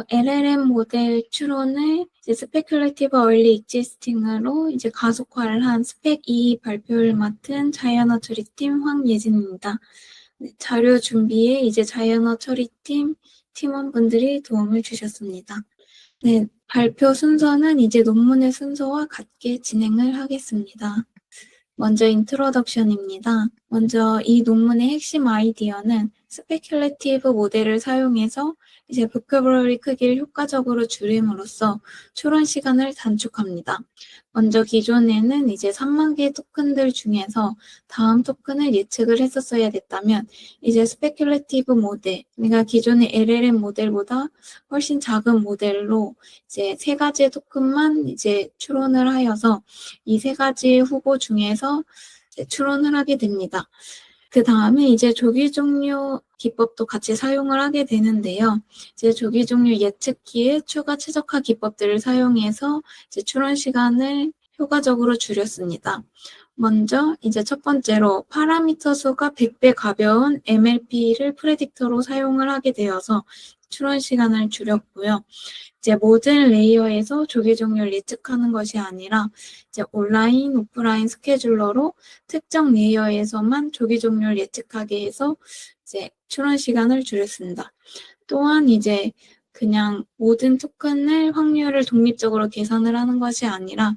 LLM 모델 추론을 이제 스페큘레이티브 얼리 익지스팅으로 이제 가속화를 한 스펙 2 발표를 맡은 자이언어 처리팀 황예진입니다. 네, 자료 준비에 이제 자이언어 처리팀 팀원분들이 도움을 주셨습니다. 네, 발표 순서는 이제 논문의 순서와 같게 진행을 하겠습니다. 먼저 인트로덕션입니다. 먼저 이 논문의 핵심 아이디어는 스페큘레이티브 모델을 사용해서 이제 보커블러리 크기를 효과적으로 줄임으로써 추론 시간을 단축합니다. 먼저 기존에는 이제 3만 개의 토큰들 중에서 다음 토큰을 예측을 했었어야 됐다면 이제 스페큘레이티브 모델, 그러니까 기존의 LLM 모델보다 훨씬 작은 모델로 이제 3가지의 토큰만 이제 추론을 하여서 이 3가지 후보 중에서 이제 추론을 하게 됩니다. 그 다음에 이제 조기 종료 기법도 같이 사용을 하게 되는데요. 이제 조기 종료 예측기에 추가 최적화 기법들을 사용해서 이제 추론 시간을 효과적으로 줄였습니다. 먼저 이제 첫 번째로 파라미터 수가 100배 가벼운 MLP를 프레딕터로 사용을 하게 되어서 추론 시간을 줄였고요. 이제 모든 레이어에서 조기 종료를 예측하는 것이 아니라 이제 온라인, 오프라인 스케줄러로 특정 레이어에서만 조기 종료를 예측하게 해서 이제 추론 시간을 줄였습니다. 또한 이제 그냥 모든 토큰을 확률을 독립적으로 계산을 하는 것이 아니라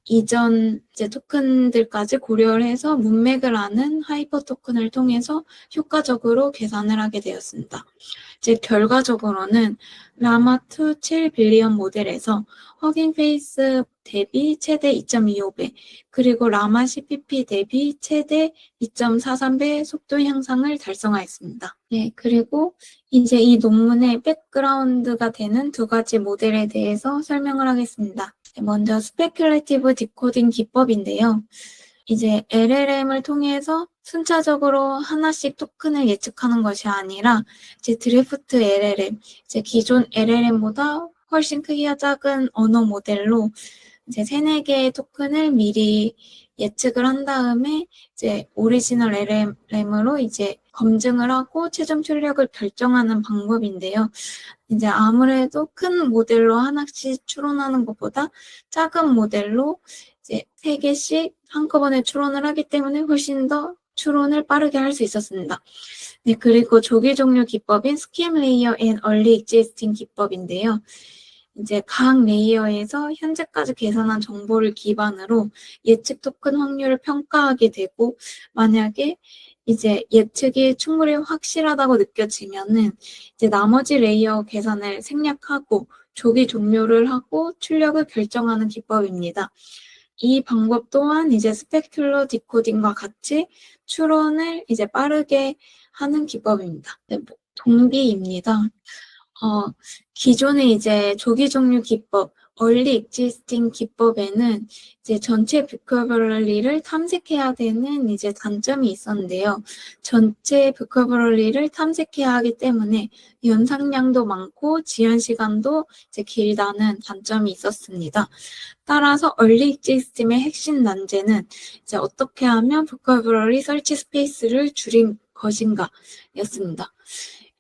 이전 이제 토큰들까지 고려를 해서 문맥을 아는 하이퍼 토큰을 통해서 효과적으로 계산을 하게 되었습니다. 이제 결과적으로는 라마2 7빌리언 모델에서 허깅 페이스 대비 최대 2.25배, 그리고 라마 CPP 대비 최대 2.43배 속도 향상을 달성하였습니다. 네, 그리고 이제 이 논문의 백그라운드가 되는 2가지 모델에 대해서 설명을 하겠습니다. 먼저 스페큘레이티브 디코딩 기법인데요. 이제 LLM을 통해서 순차적으로 하나씩 토큰을 예측하는 것이 아니라 이제 드래프트 LLM, 이제 기존 LLM보다 훨씬 크기가 작은 언어 모델로 이제 3-4개의 토큰을 미리 예측을 한 다음에 이제 오리지널 LLM으로 이제 검증을 하고 최종 출력을 결정하는 방법인데요. 이제 아무래도 큰 모델로 하나씩 추론하는 것보다 작은 모델로 이제 3개씩 한꺼번에 추론을 하기 때문에 훨씬 더 추론을 빠르게 할 수 있었습니다. 네, 그리고 조기 종료 기법인 스킴 레이어 앤 얼리 익지스팅 기법인데요. 이제 각 레이어에서 현재까지 계산한 정보를 기반으로 예측 토큰 확률을 평가하게 되고, 만약에 이제 예측이 충분히 확실하다고 느껴지면은 이제 나머지 레이어 계산을 생략하고 조기 종료를 하고 출력을 결정하는 기법입니다. 이 방법 또한 이제 스페큘러 디코딩과 같이 추론을 이제 빠르게 하는 기법입니다. 네, 동기입니다. 기존의 이제 조기 종료 기법, 얼리 익지스팅 기법에는 이제 전체 보커블러리를 탐색해야 되는 이제 단점이 있었는데요. 전체 보커블러리를 탐색해야 하기 때문에 연산량도 많고 지연 시간도 이제 길다는 단점이 있었습니다. 따라서 얼리 익지스팅의 핵심 난제는 이제 어떻게 하면 보커블러리 설치 스페이스를 줄인 것인가였습니다.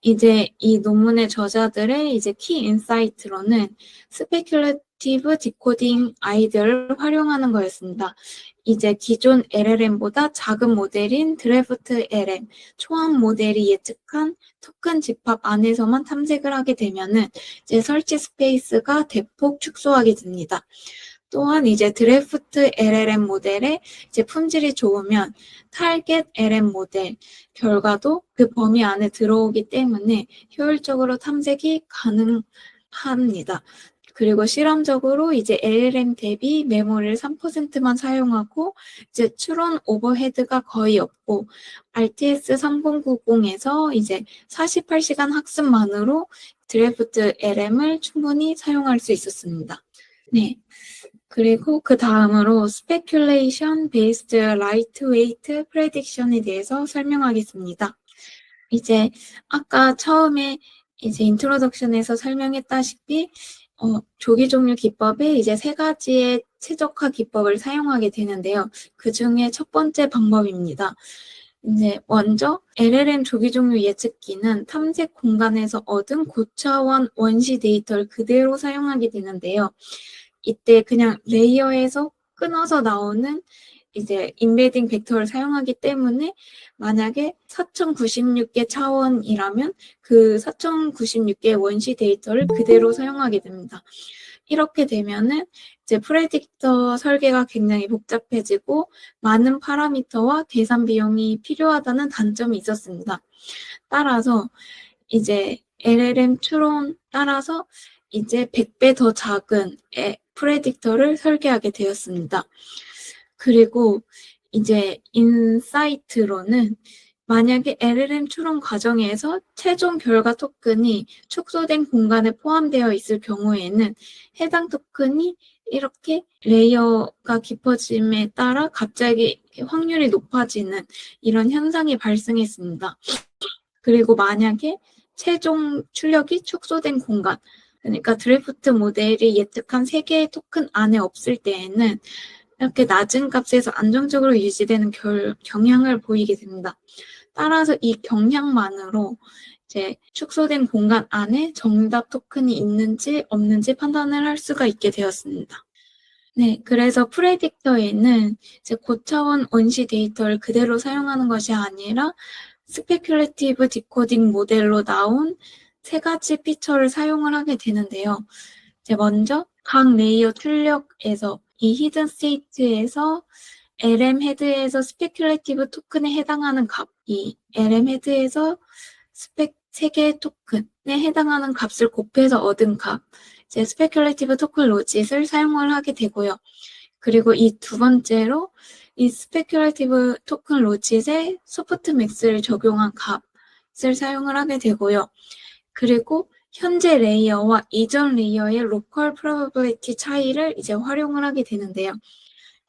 이제 이 논문의 저자들의 이제 키 인사이트로는 스페큘레이티브 디코딩 아이디어를 활용하는 거였습니다. 이제 기존 LLM보다 작은 모델인 드래프트 LM, 초안 모델이 예측한 토큰 집합 안에서만 탐색을 하게 되면은 이제 설치 스페이스가 대폭 축소하게 됩니다. 또한 이제 드래프트 LLM 모델의 이제 품질이 좋으면 타겟 LM 모델 결과도 그 범위 안에 들어오기 때문에 효율적으로 탐색이 가능합니다. 그리고 실험적으로 이제 LLM 대비 메모리를 3%만 사용하고 이제 추론 오버헤드가 거의 없고 RTS 3090에서 이제 48시간 학습만으로 드래프트 LM을 충분히 사용할 수 있었습니다. 네. 그리고 그 다음으로 Speculation Based Lightweight Prediction에 대해서 설명하겠습니다. 이제 아까 처음에 이제 인트로덕션에서 설명했다시피 조기 종료 기법에 이제 3가지의 최적화 기법을 사용하게 되는데요. 그 중에 첫 번째 방법입니다. 이제 먼저 LLM 조기 종류 예측기는 탐색 공간에서 얻은 고차원 원시 데이터를 그대로 사용하게 되는데요. 이때 그냥 레이어에서 끊어서 나오는 이제 인베딩 벡터를 사용하기 때문에 만약에 4096개 차원이라면 그 4096개의 원시 데이터를 그대로 사용하게 됩니다. 이렇게 되면은 이제 프레딕터 설계가 굉장히 복잡해지고 많은 파라미터와 계산 비용이 필요하다는 단점이 있었습니다. 따라서 이제 LLM 추론 따라서 이제 100배 더 작은 프레딕터를 설계하게 되었습니다. 그리고 이제 인사이트로는 만약에 LLM 추론 과정에서 최종 결과 토큰이 축소된 공간에 포함되어 있을 경우에는 해당 토큰이 이렇게 레이어가 깊어짐에 따라 갑자기 확률이 높아지는 이런 현상이 발생했습니다. 그리고 만약에 최종 출력이 축소된 공간, 그러니까 드래프트 모델이 예측한 3개의 토큰 안에 없을 때에는 이렇게 낮은 값에서 안정적으로 유지되는 경향을 보이게 됩니다. 따라서 이 경향만으로 이제 축소된 공간 안에 정답 토큰이 있는지 없는지 판단을 할 수가 있게 되었습니다. 네, 그래서 프레딕터에는 이제 고차원 원시 데이터를 그대로 사용하는 것이 아니라 스페큘레이티브 디코딩 모델로 나온 3가지 피처를 사용을 하게 되는데요. 이제 먼저 각 레이어 출력에서 이 히든 스테이트에서 LM 헤드에서 스페큘레이티브 토큰에 해당하는 값, 이 LM 헤드에서 스펙 3개의 토큰에 해당하는 값을 곱해서 얻은 값, 이제 스페큘레이티브 토큰 로짓을 사용을 하게 되고요. 그리고 이 두 번째로 이 스페큘레이티브 토큰 로짓에 소프트맥스를 적용한 값을 사용을 하게 되고요. 그리고 현재 레이어와 이전 레이어의 로컬 프로버빌리티 차이를 이제 활용을 하게 되는데요.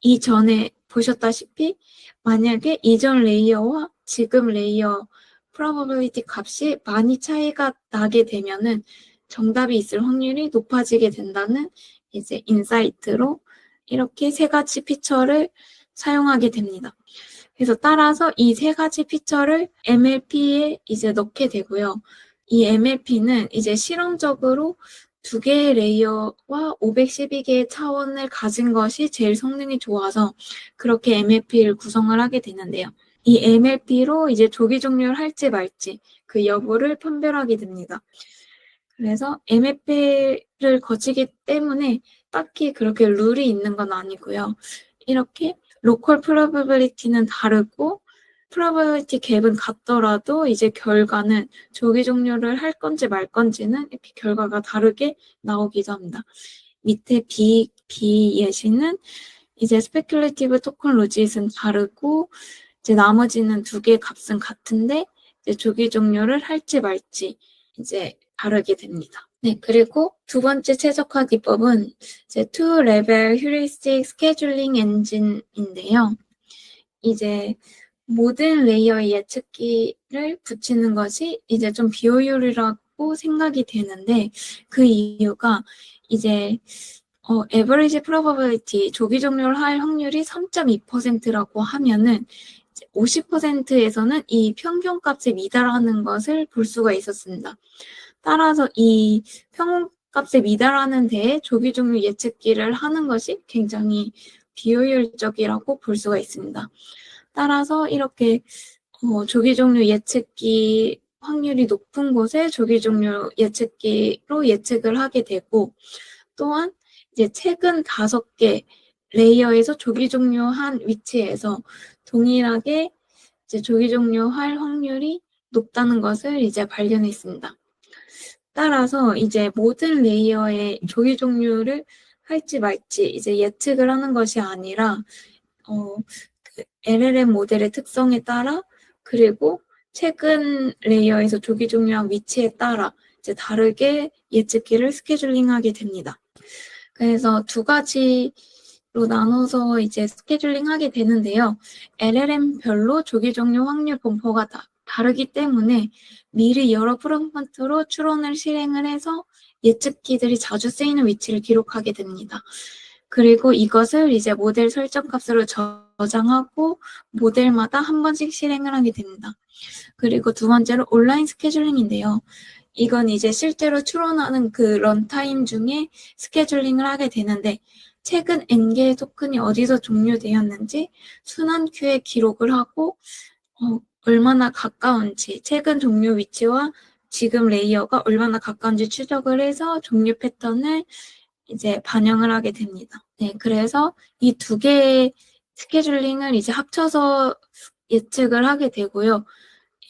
이전에 보셨다시피 만약에 이전 레이어와 지금 레이어 프로버빌리티 값이 많이 차이가 나게 되면은 정답이 있을 확률이 높아지게 된다는 이제 인사이트로 이렇게 3가지 피처를 사용하게 됩니다. 그래서 따라서 이 3가지 피처를 MLP에 이제 넣게 되고요. 이 MLP는 이제 실험적으로 2개의 레이어와 512개의 차원을 가진 것이 제일 성능이 좋아서 그렇게 MLP를 구성을 하게 되는데요. 이 MLP로 이제 조기 종료를 할지 말지 그 여부를 판별하게 됩니다. 그래서 MLP를 거치기 때문에 딱히 그렇게 룰이 있는 건 아니고요. 이렇게 로컬 프로버빌리티는 다르고 프로버빌리티 갭은 같더라도 이제 결과는 조기 종료를 할 건지 말 건지는 이렇게 결과가 다르게 나오기도 합니다. 밑에 B 예시는 이제 스페큘레이티브 토큰 로짓은 다르고 이제 나머지는 2개의 값은 같은데 이제 조기 종료를 할지 말지 이제 다르게 됩니다. 네, 그리고 두 번째 최적화 기법은 이제 2레벨 휴리스틱 스케줄링 엔진인데요. 이제 모든 레이어의 예측기를 붙이는 것이 이제 좀 비효율이라고 생각이 되는데 그 이유가 이제 average probability 조기 종료를 할 확률이 3.2%라고 하면은 50%에서는 이 평균값에 미달하는 것을 볼 수가 있었습니다. 따라서 이 평균값에 미달하는 데에 조기 종료 예측기를 하는 것이 굉장히 비효율적이라고 볼 수가 있습니다. 따라서 이렇게 조기 종료 예측기 확률이 높은 곳에 조기 종료 예측기로 예측을 하게 되고 또한 이제 최근 5개 레이어에서 조기 종료한 위치에서 동일하게 이제 조기 종료할 확률이 높다는 것을 이제 발견했습니다. 따라서 이제 모든 레이어의 조기 종료를 할지 말지 이제 예측을 하는 것이 아니라 그 LLM 모델의 특성에 따라 그리고 최근 레이어에서 조기 종료한 위치에 따라 이제 다르게 예측기를 스케줄링하게 됩니다. 그래서 2가지로 나눠서 이제 스케줄링하게 되는데요. LLM별로 조기 종료 확률 분포가 다르기 때문에 미리 여러 프롬프트로 추론을 실행을 해서 예측기들이 자주 쓰이는 위치를 기록하게 됩니다. 그리고 이것을 이제 모델 설정 값으로 저장하고 모델마다 한 번씩 실행을 하게 됩니다. 그리고 두 번째로 온라인 스케줄링인데요. 이건 이제 실제로 추론하는 그 런타임 중에 스케줄링을 하게 되는데 최근 N개의 토큰이 어디서 종료되었는지 순환 큐에 기록을 하고 얼마나 가까운지 최근 종료 위치와 지금 레이어가 얼마나 가까운지 추적을 해서 종료 패턴을 이제 반영을 하게 됩니다. 네, 그래서 이 두 개의 스케줄링을 이제 합쳐서 예측을 하게 되고요.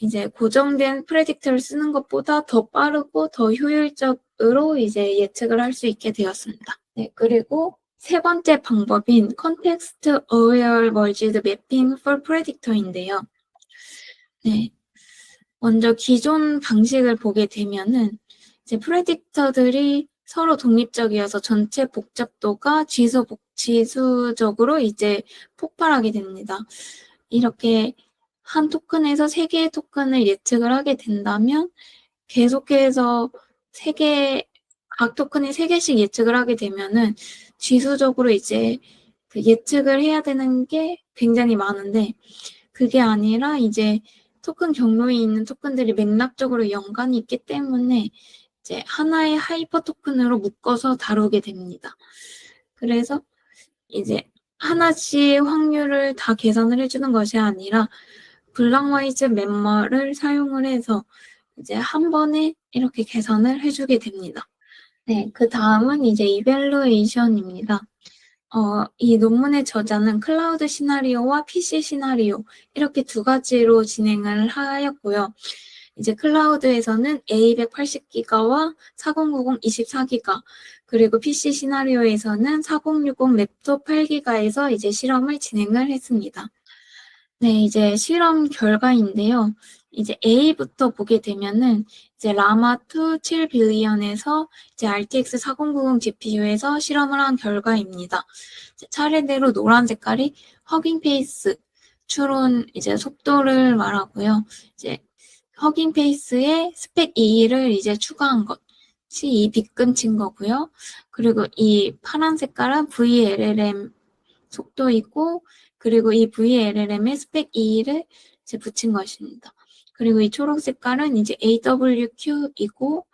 이제 고정된 프레딕터를 쓰는 것보다 더 빠르고 더 효율적으로 이제 예측을 할 수 있게 되었습니다. 네, 그리고 세 번째 방법인 Context Aware Merged Mapping for Predictor인데요. 네, 먼저 기존 방식을 보게 되면은 이제 프레딕터들이 서로 독립적이어서 전체 복잡도가 지수적으로 이제 폭발하게 됩니다. 이렇게 한 토큰에서 3개의 토큰을 예측을 하게 된다면 계속해서 각 토큰이 3개씩 예측을 하게 되면은 지수적으로 이제 그 예측을 해야 되는 게 굉장히 많은데 그게 아니라 이제 토큰 경로에 있는 토큰들이 맥락적으로 연관이 있기 때문에 이제 하나의 하이퍼 토큰으로 묶어서 다루게 됩니다. 그래서 이제 하나씩 확률을 다 계산을 해주는 것이 아니라 블락와이즈 멤버를 사용을 해서 이제 한 번에 이렇게 계산을 해주게 됩니다. 네, 그 다음은 이제 이밸루에이션입니다. 이 논문의 저자는 클라우드 시나리오와 PC 시나리오 이렇게 두 가지로 진행을 하였고요. 이제 클라우드에서는 A280기가와 4090 24기가 그리고 PC 시나리오에서는 4060 랩톱 8기가에서 이제 실험을 진행을 했습니다. 네, 이제 실험 결과인데요. 이제 A부터 보게 되면은 이제 라마2 7빌리언에서 이제 RTX 4090 GPU에서 실험을 한 결과입니다. 차례대로 노란 색깔이 허깅 페이스 추론 이제 속도를 말하고요. 이제 허깅 페이스에 스펙 2를 이제 추가한 것이 이 빗금친 거고요. 그리고 이 파란 색깔은 VLLM 속도이고 그리고 이 VLLM에 스펙 2를 이제 붙인 것입니다. 그리고 이 초록 색깔은 이제 AWQ이고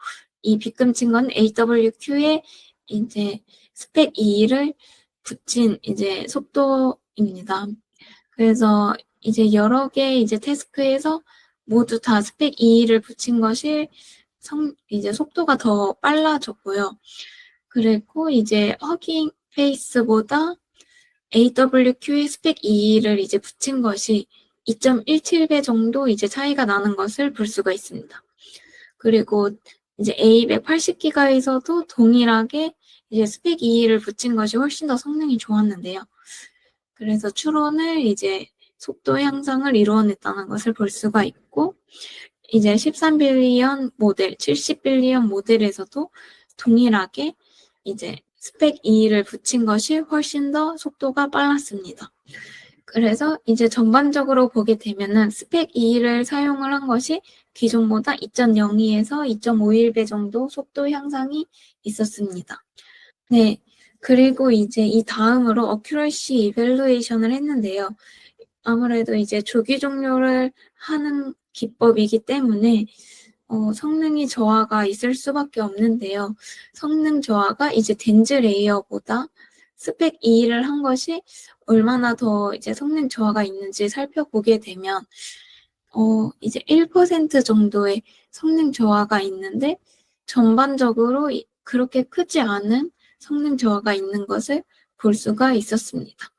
이 빗금친 건 AWQ에 이제 스펙 2를 붙인 이제 속도입니다. 그래서 이제 여러 개 이제 태스크에서 모두 다 스펙 2를 붙인 것이 이제 속도가 더 빨라졌고요. 그리고 이제 허깅 페이스보다 AWQ의 스펙 2를 이제 붙인 것이 2.17배 정도 이제 차이가 나는 것을 볼 수가 있습니다. 그리고 이제 A180기가에서도 동일하게 이제 스펙 2를 붙인 것이 훨씬 더 성능이 좋았는데요. 그래서 추론을 이제 속도 향상을 이루어냈다는 것을 볼 수가 있고, 이제 13빌리언 모델, 70빌리언 모델에서도 동일하게 이제 스펙 2를 붙인 것이 훨씬 더 속도가 빨랐습니다. 그래서 이제 전반적으로 보게 되면은 스펙 2를 사용을 한 것이 기존보다 2.02에서 2.51배 정도 속도 향상이 있었습니다. 네. 그리고 이제 이 다음으로 어큐러시 이밸루에이션을 했는데요. 아무래도 이제 조기 종료를 하는 기법이기 때문에 성능이 저하가 있을 수밖에 없는데요. 성능 저하가 이제 덴즈 레이어보다 스펙 2를 한 것이 얼마나 더 이제 성능 저하가 있는지 살펴보게 되면 이제 1% 정도의 성능 저하가 있는데 전반적으로 그렇게 크지 않은 성능 저하가 있는 것을 볼 수가 있었습니다.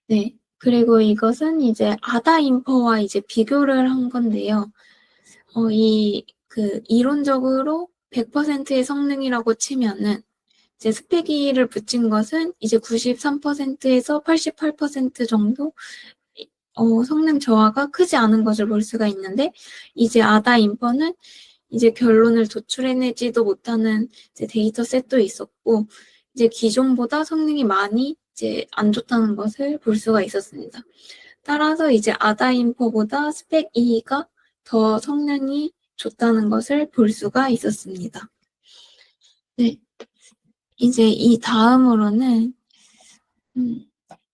네. 그리고 이것은 이제 아다 인퍼와 이제 비교를 한 건데요. 이론적으로 100%의 성능이라고 치면은 이제 스펙 2를 붙인 것은 이제 93%에서 88% 정도 성능 저하가 크지 않은 것을 볼 수가 있는데 이제 아다 인퍼는 이제 결론을 도출해내지도 못하는 이제 데이터 셋도 있었고 이제 기존보다 성능이 많이 이제 안 좋다는 것을 볼 수가 있었습니다. 따라서 이제 아다 인퍼보다 스펙 2가 더 성능이 좋다는 것을 볼 수가 있었습니다. 네. 이제 이 다음으로는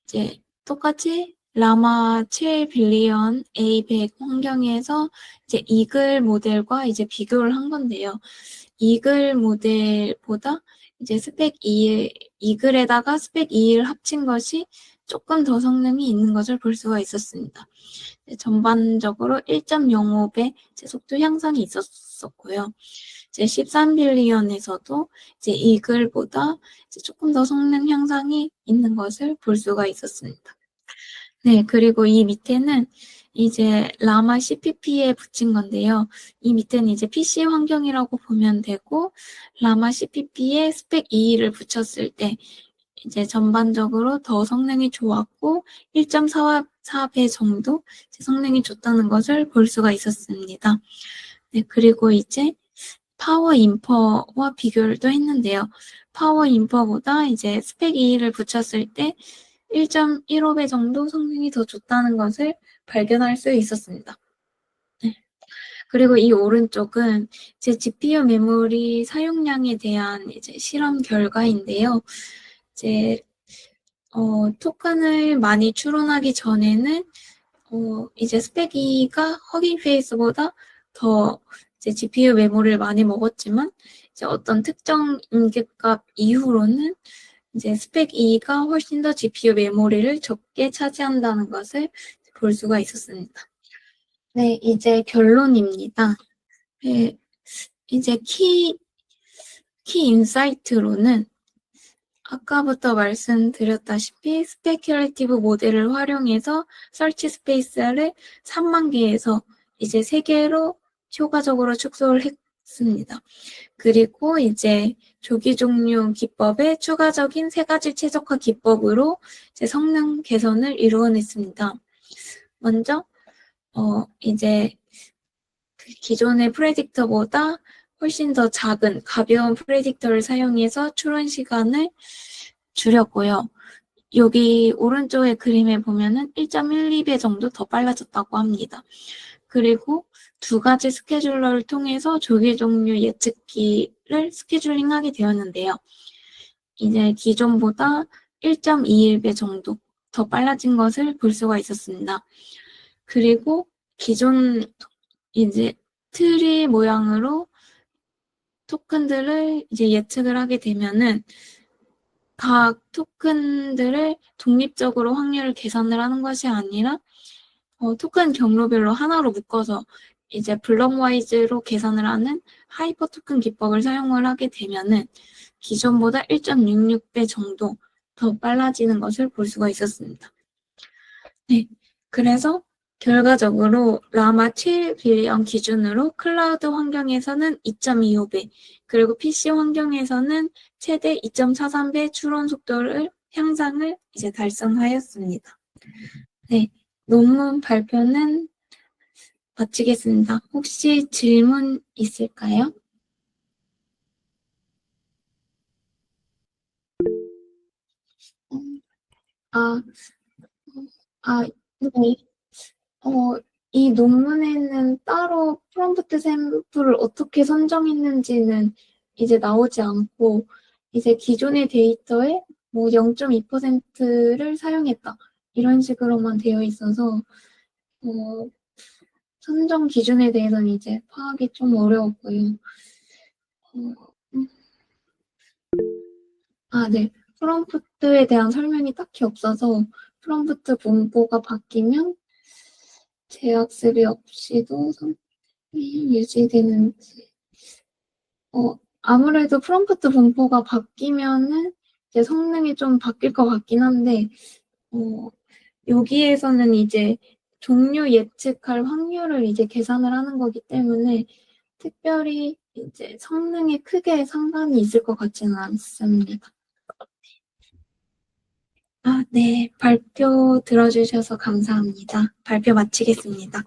이제 똑같이 라마 7 빌리언 A100 환경에서 이제 이글 모델과 이제 비교를 한 건데요. 이글 모델보다 이제 스펙 2, 이글에다가 스펙 2를 합친 것이 조금 더 성능이 있는 것을 볼 수가 있었습니다. 전반적으로 1.05배 속도 향상이 있었고요. 이제 13빌리언에서도 이제 이글보다 이제 조금 더 성능 향상이 있는 것을 볼 수가 있었습니다. 네, 그리고 이 밑에는 이제 라마 CPP에 붙인 건데요. 이 밑에는 이제 PC 환경이라고 보면 되고, 라마 CPP에 스펙 2를 붙였을 때 이제 전반적으로 더 성능이 좋았고 1.44배 정도 성능이 좋다는 것을 볼 수가 있었습니다. 네, 그리고 이제 파워 인퍼와 비교를 또 했는데요. 파워 인퍼보다 이제 스펙 2를 붙였을 때 1.15배 정도 성능이 더 좋다는 것을 발견할 수 있었습니다. 네. 그리고 이 오른쪽은 제 GPU 메모리 사용량에 대한 이제 실험 결과인데요. 이제 토큰을 많이 추론하기 전에는 이제 스펙2가 허깅 페이스보다 더 이제 GPU 메모리를 많이 먹었지만 이제 어떤 특정 임계값 이후로는 이제 스펙2가 훨씬 더 GPU 메모리를 적게 차지한다는 것을 볼 수가 있었습니다. 네, 이제 결론입니다. 네, 이제 키 인사이트로는 아까부터 말씀드렸다시피 스페큘레이티브 모델을 활용해서 설치 스페이스를 3만 개에서 이제 3개로 효과적으로 축소를 했습니다. 그리고 이제 조기 종료 기법의 추가적인 3가지 최적화 기법으로 이제 성능 개선을 이루어냈습니다. 먼저 이제 기존의 프레딕터보다 훨씬 더 작은 가벼운 프레딕터를 사용해서 추론 시간을 줄였고요. 여기 오른쪽의 그림에 보면은 1.12배 정도 더 빨라졌다고 합니다. 그리고 2가지 스케줄러를 통해서 조기 종료 예측기를 스케줄링하게 되었는데요. 이제 기존보다 1.21배 정도 더 빨라진 것을 볼 수가 있었습니다. 그리고 기존 이제 트리 모양으로 토큰들을 이제 예측을 하게 되면은 각 토큰들을 독립적으로 확률을 계산을 하는 것이 아니라 토큰 경로별로 하나로 묶어서 이제 블록와이즈로 계산을 하는 하이퍼 토큰 기법을 사용을 하게 되면은 기존보다 1.66배 정도 더 빨라지는 것을 볼 수가 있었습니다. 네, 그래서 결과적으로 라마 7 빌리언 기준으로 클라우드 환경에서는 2.25배, 그리고 PC 환경에서는 최대 2.43배 추론 속도를 향상을 이제 달성하였습니다. 네, 논문 발표는 마치겠습니다. 혹시 질문 있을까요? 아, 네. 어, 이 논문에는 따로 프롬프트 샘플을 어떻게 선정했는지는 이제 나오지 않고, 이제 기존의 데이터에 뭐 0.2%를 사용했다. 이런 식으로만 되어 있어서, 어, 선정 기준에 대해서는 이제 파악이 좀 어려웠고요. 어, 음, 네. 프롬프트에 대한 설명이 딱히 없어서 프롬프트 문구가 바뀌면 재학습이 없이도 성능이 유지되는지. 아무래도 프롬프트 분포가 바뀌면은 이제 성능이 좀 바뀔 것 같긴 한데, 여기에서는 이제 종료 예측할 확률을 이제 계산을 하는 거기 때문에 특별히 이제 성능에 크게 상관이 있을 것 같지는 않습니다. 네. 발표 들어주셔서 감사합니다. 발표 마치겠습니다.